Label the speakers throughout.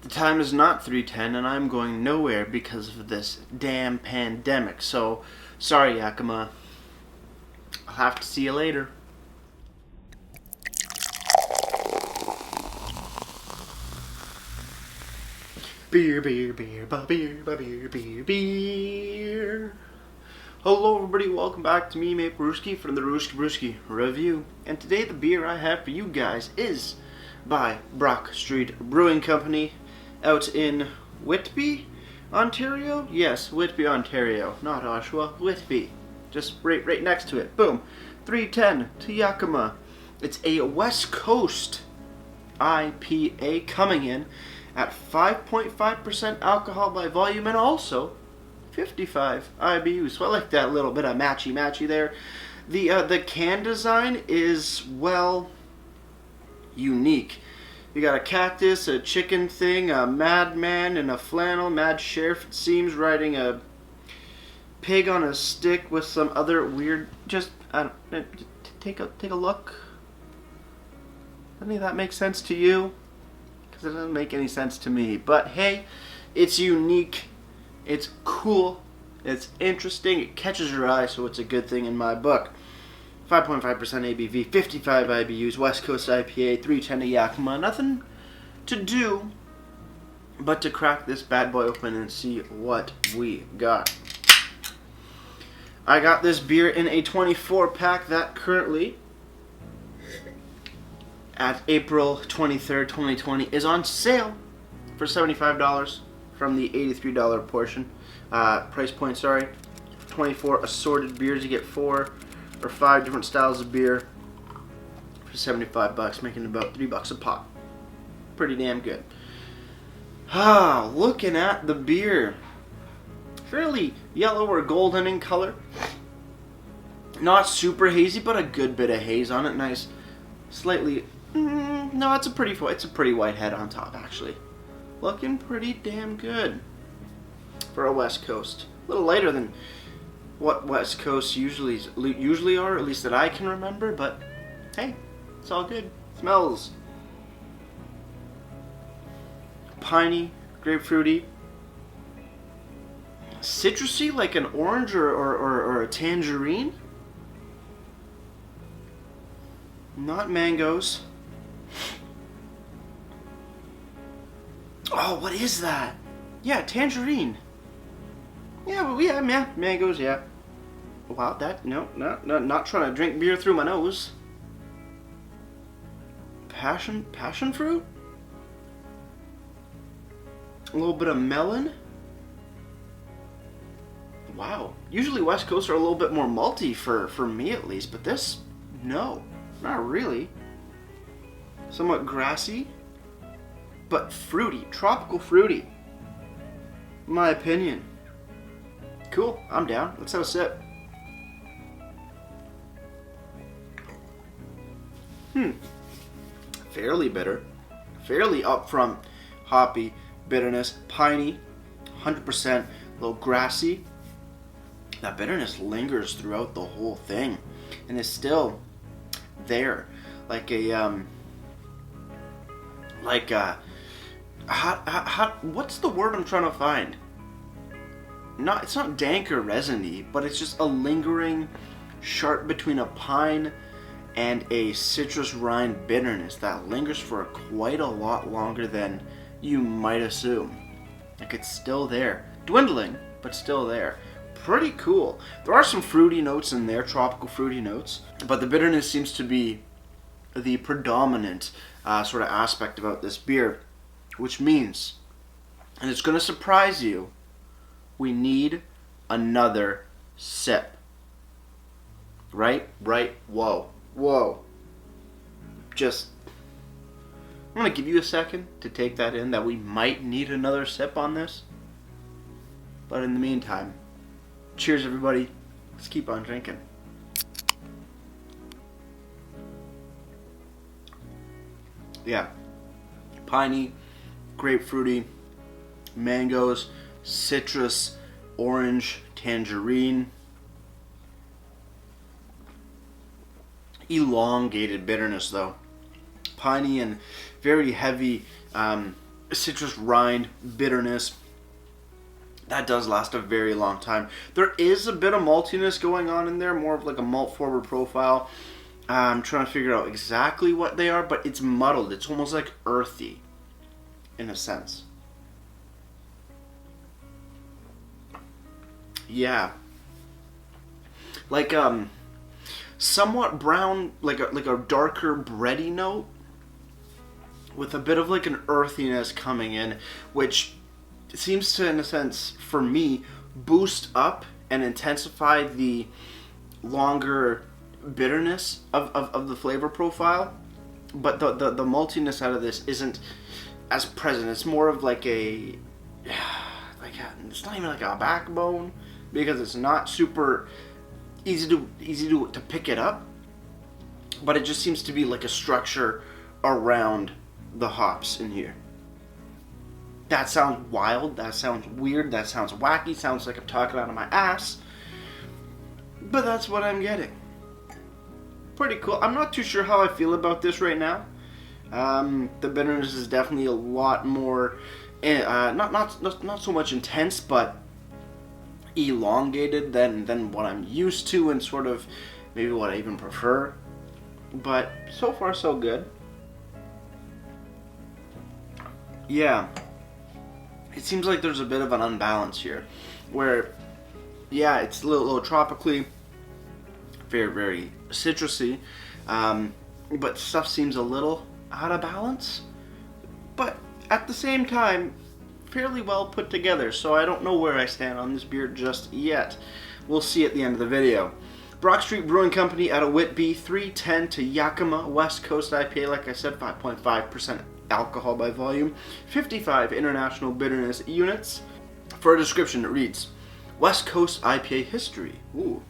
Speaker 1: The time is not 3:10 and I'm going nowhere because of this damn pandemic. So, sorry Yakima. I'll have to see you later. Beer, beer, beer, beer, beer, beer, beer. Hello everybody, welcome back to me, Maple Brewski from the Brewski Review. And today the beer I have for you guys is by Brock Street Brewing Company out in Whitby, Ontario? Yes, Whitby, Ontario. Not Oshawa, Whitby. Just right next to it. Boom. 310 to Yakima. It's a West Coast IPA coming in at 5.5% alcohol by volume and also 55 IBUs. So I like that little bit of matchy there. The can design is, well, unique. You got a cactus, a chicken thing, a madman, and a flannel, mad sheriff, it seems, riding a pig on a stick with some other weird, take a look. Does any of that make sense to you? Because it doesn't make any sense to me. But hey, it's unique, it's cool, it's interesting, it catches your eye, so it's a good thing in my book. 5.5% ABV, 55 IBUs, West Coast IPA, 310 to Yakima. Nothing to do but to crack this bad boy open and see what we got. I got this beer in a 24 pack that currently, at April 23rd, 2020, is on sale for $75 from the $83 price point, sorry. 24 assorted beers, you get 4 or 5 different styles of beer for $75, making about $3 a pop. Pretty damn good. Looking at the beer, fairly yellow or golden in color. Not super hazy, but a good bit of haze on it. Nice, slightly. No, it's a pretty white head on top actually. Looking pretty damn good for a West Coast. A little lighter than what West Coast usually are, at least that I can remember, but hey, it's all good. Smells piney, grapefruity, citrusy, like an orange or a tangerine. Not mangoes. Oh, what is that? Yeah, tangerine. Yeah, mangoes, yeah. Wow, no, not trying to drink beer through my nose. Passion fruit? A little bit of melon? Wow. Usually West Coast are a little bit more malty for me at least, but this, no, not really. Somewhat grassy, but fruity, tropical fruity. In my opinion. Cool, I'm down. Let's have a sip. Fairly bitter. Fairly upfront hoppy bitterness. Piney. 100%. A little grassy. That bitterness lingers throughout the whole thing. And is still there. Like a, hot, what's the word I'm trying to find? It's not dank or resiny, but it's just a lingering sharp between a pine and a citrus rind bitterness that lingers for quite a lot longer than you might assume. Like it's still there. Dwindling, but still there. Pretty cool. There are some fruity notes in there, tropical fruity notes, but the bitterness seems to be the predominant sort of aspect about this beer, which means, and it's going to surprise you, we need another sip. Right? Whoa. Just, I'm going to give you a second to take that in, that we might need another sip on this. But in the meantime, cheers everybody. Let's keep on drinking. Yeah. Piney, grapefruity, mangoes, citrus, orange, tangerine. Elongated bitterness though. Piney and very heavy citrus rind, bitterness. That does last a very long time. There is a bit of maltiness going on in there, more of like a malt forward profile. I'm trying to figure out exactly what they are, but it's muddled. It's almost like earthy, in a sense. Yeah. Like somewhat brown, like a darker bready note, with a bit of like an earthiness coming in, which seems to, in a sense, for me, boost up and intensify the longer bitterness of the flavor profile. But the maltiness out of this isn't as present. It's more of like it's not even like a backbone, because it's not super easy to pick it up. But it just seems to be like a structure around the hops in here. That sounds wild, that sounds weird, that sounds wacky, sounds like I'm talking out of my ass. But that's what I'm getting. Pretty cool. I'm not too sure how I feel about this right now. The bitterness is definitely a lot more, not so much intense, but elongated than what I'm used to, and sort of maybe what I even prefer. But so far so good. Yeah. It seems like there's a bit of an unbalance here, where, yeah, it's a little tropically, very, very citrusy, but stuff seems a little out of balance, but at the same time, fairly well put together, so I don't know where I stand on this beer just yet. We'll see at the end of the video. Brock Street Brewing Company out of Whitby, 310 to Yakima, West Coast IPA, like I said, 5.5% alcohol by volume, 55 international bitterness units. For a description, it reads, West Coast IPA history. Ooh.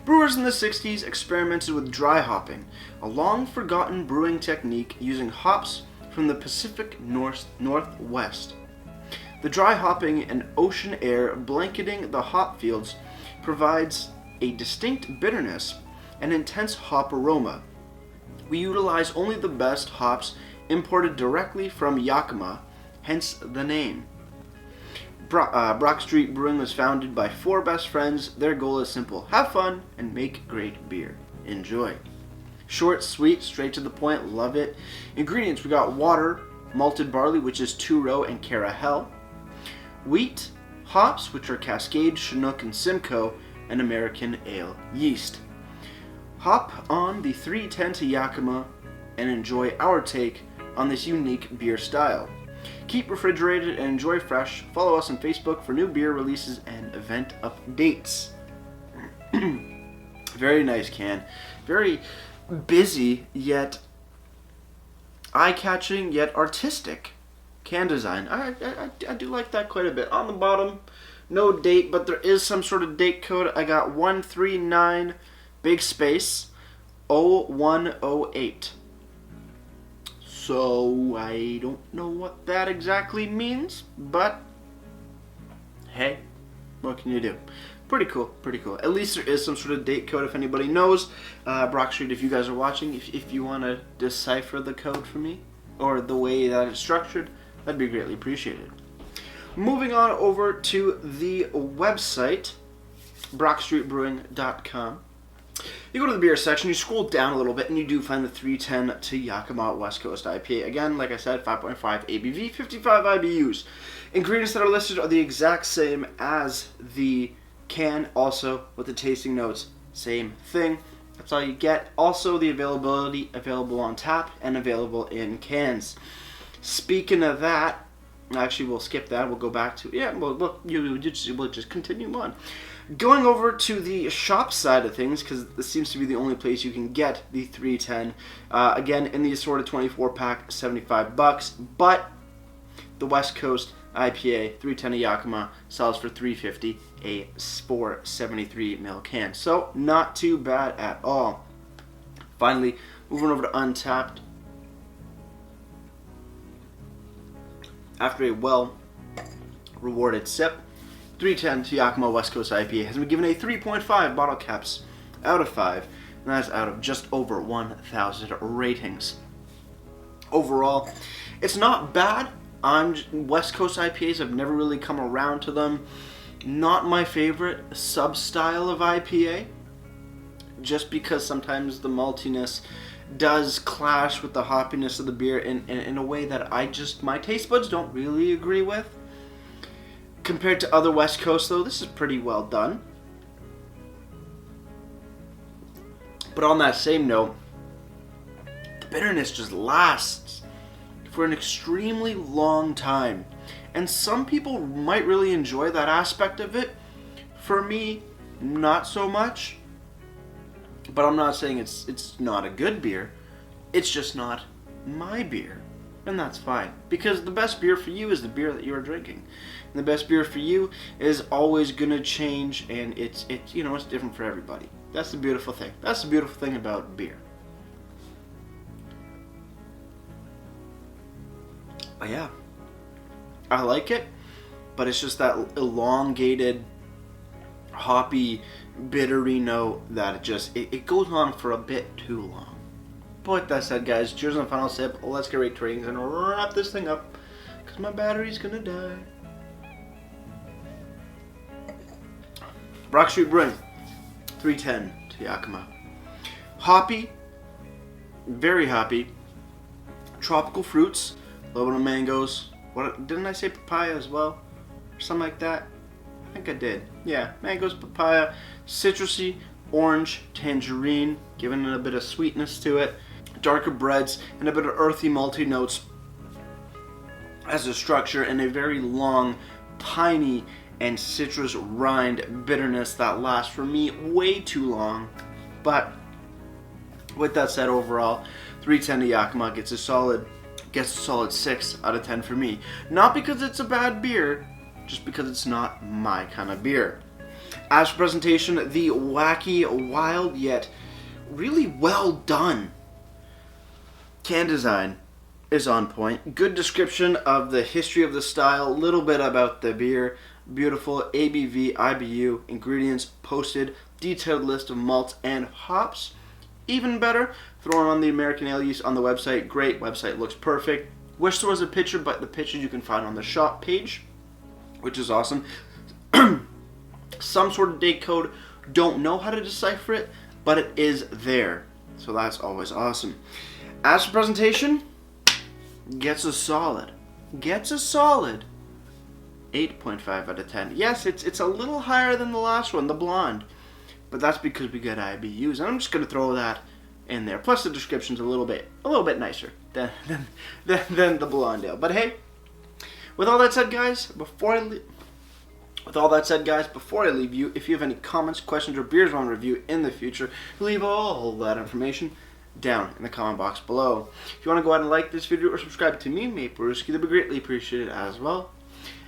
Speaker 1: Brewers in the 60s experimented with dry hopping, a long-forgotten brewing technique using hops from the Pacific Northwest. The dry hopping and ocean air blanketing the hop fields provides a distinct bitterness and intense hop aroma. We utilize only the best hops imported directly from Yakima, hence the name. Brock Street Brewing was founded by 4 best friends. Their goal is simple: have fun and make great beer. Enjoy. Short, sweet, straight to the point, love it. Ingredients: we got water, malted barley, which is 2-row and Carahel, wheat, hops, which are Cascade, Chinook, and Simcoe, and American ale yeast. Hop on the 310 to Yakima and enjoy our take on this unique beer style. Keep refrigerated and enjoy fresh. Follow us on Facebook for new beer releases and event updates. Very nice can. Very busy, yet eye-catching, yet artistic can design. I do like that quite a bit. On the bottom, no date, but there is some sort of date code. I got 139 big space 0108. So I don't know what that exactly means, but hey, what can you do? Pretty cool, pretty cool. At least there is some sort of date code if anybody knows. Brock Street, if you guys are watching, if you want to decipher the code for me, or the way that it's structured, that'd be greatly appreciated. Moving on over to the website, brockstreetbrewing.com. You go to the beer section, you scroll down a little bit, and you do find the 310 to Yakima West Coast IPA. Again, like I said, 5.5 ABV, 55 IBUs. Ingredients that are listed are the exact same as the can, also with the tasting notes, same thing. That's all you get. Also, the availability, available on tap and available in cans. Speaking of that, actually, we'll skip that. We'll go back to, we'll just continue on. Going over to the shop side of things, because this seems to be the only place you can get the 310. Again, in the assorted 24-pack, $75. But the West Coast IPA 310 of Yakima sells for $3.50 a 473 ml can. So not too bad at all. Finally, moving over to Untapped. After a well-rewarded sip, 310 to Yakima West Coast IPA has been given a 3.5 bottle caps out of 5, and that's out of just over 1,000 ratings. Overall, it's not bad, West Coast IPAs, I've never really come around to them. Not my favorite sub-style of IPA, just because sometimes the maltiness does clash with the hoppiness of the beer in a way that my taste buds don't really agree with. Compared to other West Coast, though, this is pretty well done. But on that same note, the bitterness just lasts for an extremely long time. And some people might really enjoy that aspect of it. For me, not so much. But I'm not saying it's not a good beer. It's just not my beer. And that's fine. Because the best beer for you is the beer that you are drinking. And the best beer for you is always going to change, and it's different for everybody. That's the beautiful thing. That's the beautiful thing about beer. But yeah, I like it, but it's just that elongated, hoppy, bittery note that it goes on for a bit too long. But with that said, guys, cheers on the final sip. Let's get right to ratings and wrap this thing up, because my battery's gonna die. Brock Street Brewing, 310 to Yakima. Hoppy, very hoppy. Tropical fruits, a little bit of mangoes. What didn't I say papaya as well? Or something like that? I think I did. Yeah, mangoes, papaya, citrusy, orange, tangerine, giving it a bit of sweetness to it. Darker breads and a bit of earthy, malty notes as a structure, and a very long, piney and citrus rind bitterness that lasts for me way too long. But with that said, overall, 310 to Yakima gets a solid 6 out of 10 for me. Not because it's a bad beer, just because it's not my kind of beer. As for presentation, the wacky, wild, yet really well done can design is on point. Good description of the history of the style, little bit about the beer. Beautiful ABV, IBU, ingredients posted, detailed list of malts and hops. Even better, throwing on the American Ale yeast on the website. Great, website looks perfect. Wish there was a picture, but the pictures you can find on the shop page, which is awesome. Some sort of date code, don't know how to decipher it, but it is there. So that's always awesome. As for presentation, gets a solid 8.5 out of 10. Yes, it's a little higher than the last one, the blonde, but that's because we got IBUs, and I'm just gonna throw that in there. Plus the description's a little bit nicer than the blonde ale. But hey, with all that said, guys, before I leave you, if you have any comments, questions, or beers I want to review in the future, leave all that information down in the comment box below. If you want to go ahead and like this video or subscribe to me, Maple Brewski, that'd be greatly appreciated as well.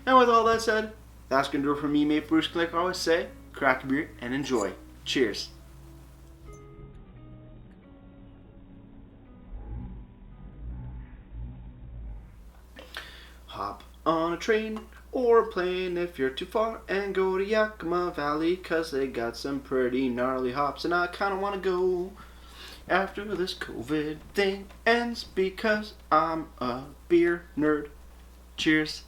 Speaker 1: And with all that said, that's going to do it for me, Maple Brewski. Like I always say, crack a beer and enjoy. Cheers. Hop on a train or a plane if you're too far and go to Yakima Valley, 'cause they got some pretty gnarly hops and I kinda wanna go after this COVID thing ends, because I'm a beer nerd. Cheers.